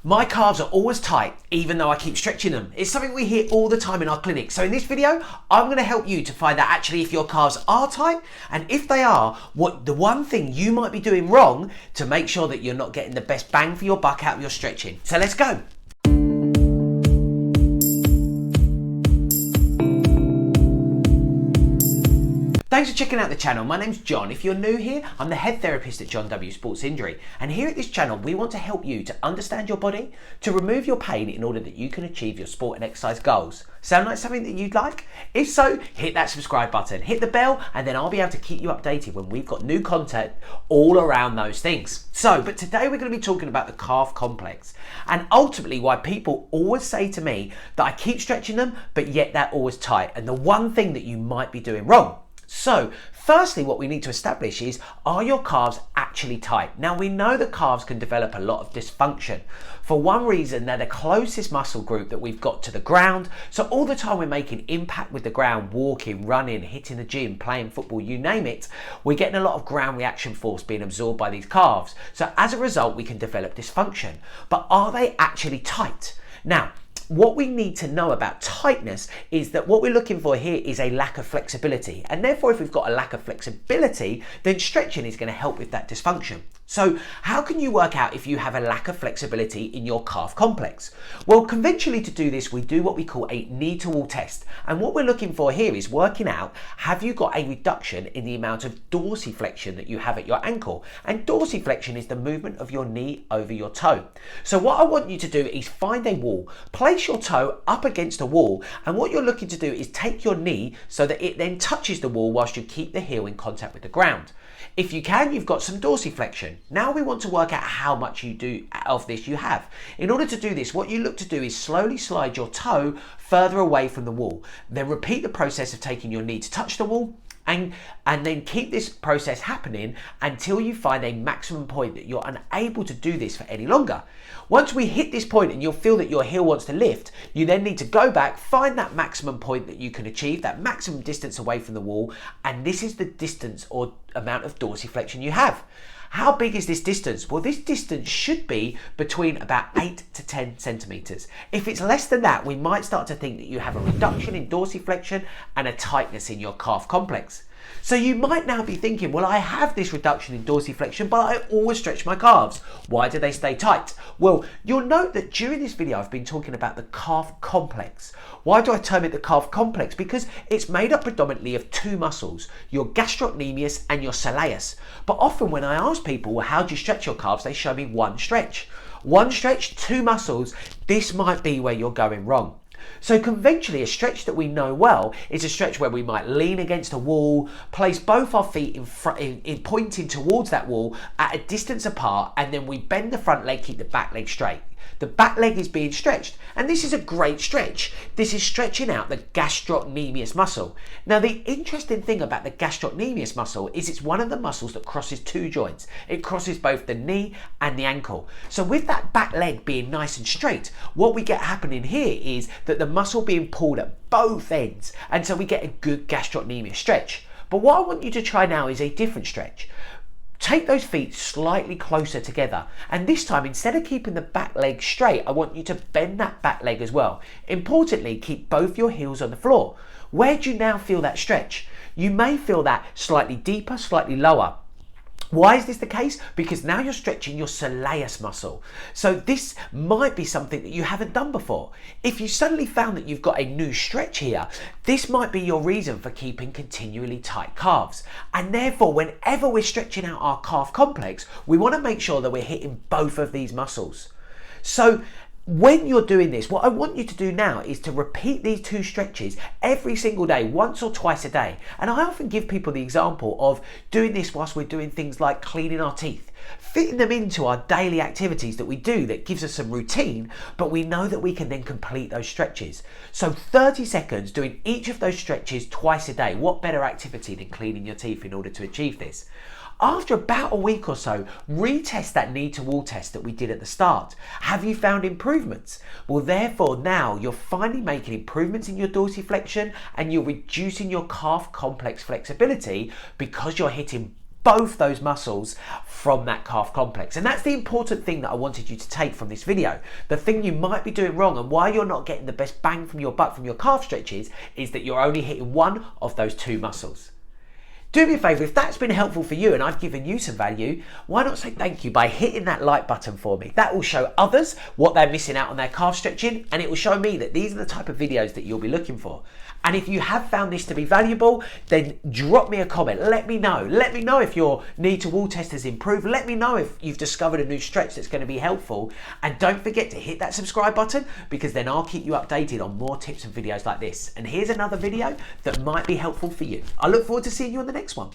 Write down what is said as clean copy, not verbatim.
My calves are always tight, even though I keep stretching them. It's something we hear all the time in our clinic. So in this video, I'm going to help you to find out actually if your calves are tight, and if they are, what the one thing you might be doing wrong to make sure that you're not getting the best bang for your buck out of your stretching. So let's go. Thanks for checking out the channel. My name's John. If you're new here, I'm the head therapist at John W Sports Injury. And here at this channel, we want to help you to understand your body, to remove your pain in order that you can achieve your sport and exercise goals. Sound like something that you'd like? If so, hit that subscribe button, hit the bell, and then I'll be able to keep you updated when we've got new content all around those things. But today we're going to be talking about the calf complex, and ultimately why people always say to me that I keep stretching them, but yet they're always tight, and the one thing that you might be doing wrong. So, firstly, what we need to establish is, are your calves actually tight? Now, we know that calves can develop a lot of dysfunction. For one reason, they're the closest muscle group that we've got to the ground. So all the time we're making impact with the ground, walking, running, hitting the gym, playing football, you name it, we're getting a lot of ground reaction force being absorbed by these calves. So as a result, we can develop dysfunction. But are they actually tight? Now, what we need to know about tightness is that what we're looking for here is a lack of flexibility. And therefore, if we've got a lack of flexibility, then stretching is going to help with that dysfunction. So how can you work out if you have a lack of flexibility in your calf complex? Well, conventionally to do this, we do what we call a knee to wall test. And what we're looking for here is working out, have you got a reduction in the amount of dorsiflexion that you have at your ankle? And dorsiflexion is the movement of your knee over your toe. So what I want you to do is find a wall, place your toe up against a wall, and what you're looking to do is take your knee so that it then touches the wall whilst you keep the heel in contact with the ground. If you can, you've got some dorsiflexion. Now we want to work out how much you do of this you have. In order to do this, what you look to do is slowly slide your toe further away from the wall. Then repeat the process of taking your knee to touch the wall, and then keep this process happening until you find a maximum point that you're unable to do this for any longer. Once we hit this point and you'll feel that your heel wants to lift, you then need to go back, find that maximum point that you can achieve, that maximum distance away from the wall, and this is the distance or amount of dorsiflexion you have. How big is this distance? Well, this distance should be between about 8 to 10 centimeters. If it's less than that, we might start to think that you have a reduction in dorsiflexion and a tightness in your calf complex. So you might now be thinking, well, I have this reduction in dorsiflexion, but I always stretch my calves. Why do they stay tight? Well, you'll note that during this video, I've been talking about the calf complex. Why do I term it the calf complex? Because it's made up predominantly of two muscles, your gastrocnemius and your soleus. But often when I ask people, well, how do you stretch your calves? They show me one stretch. One stretch, two muscles. This might be where you're going wrong. So conventionally, a stretch that we know well is a stretch where we might lean against a wall, place both our feet in pointing towards that wall at a distance apart, and then we bend the front leg, keep the back leg straight. The back leg is being stretched, and this is a great stretch. This is stretching out the gastrocnemius muscle. Now, the interesting thing about the gastrocnemius muscle is it's one of the muscles that crosses two joints. It crosses both the knee and the ankle. So with that back leg being nice and straight, what we get happening here is that the muscle being pulled at both ends, and so we get a good gastrocnemius stretch. But what I want you to try now is a different stretch. Take those feet slightly closer together, and this time, instead of keeping the back leg straight, I want you to bend that back leg as well. Importantly, keep both your heels on the floor. Where do you now feel that stretch? You may feel that slightly deeper, slightly lower. Why is this the case? Because now you're stretching your soleus muscle. So this might be something that you haven't done before. If you suddenly found that you've got a new stretch here, this might be your reason for keeping continually tight calves. And therefore, whenever we're stretching out our calf complex, we want to make sure that we're hitting both of these muscles. So when you're doing this, what I want you to do now is to repeat these two stretches every single day, once or twice a day. And I often give people the example of doing this whilst we're doing things like cleaning our teeth, fitting them into our daily activities that we do that gives us some routine, but we know that we can then complete those stretches. So 30 seconds doing each of those stretches twice a day. What better activity than cleaning your teeth in order to achieve this? After about a week or so, retest that knee to wall test that we did at the start. Have you found improvements? Well, therefore now you're finally making improvements in your dorsiflexion and you're reducing your calf complex flexibility because you're hitting both those muscles from that calf complex. And that's the important thing that I wanted you to take from this video. The thing you might be doing wrong and why you're not getting the best bang from your buck from your calf stretches is that you're only hitting one of those two muscles. Do me a favour, if that's been helpful for you and I've given you some value, why not say thank you by hitting that like button for me? That will show others what they're missing out on their calf stretching, and it will show me that these are the type of videos that you'll be looking for. And if you have found this to be valuable, then drop me a comment. Let me know. Let me know if your knee to wall test has improved. Let me know if you've discovered a new stretch that's going to be helpful. And don't forget to hit that subscribe button, because then I'll keep you updated on more tips and videos like this. And here's another video that might be helpful for you. I look forward to seeing you on the next one.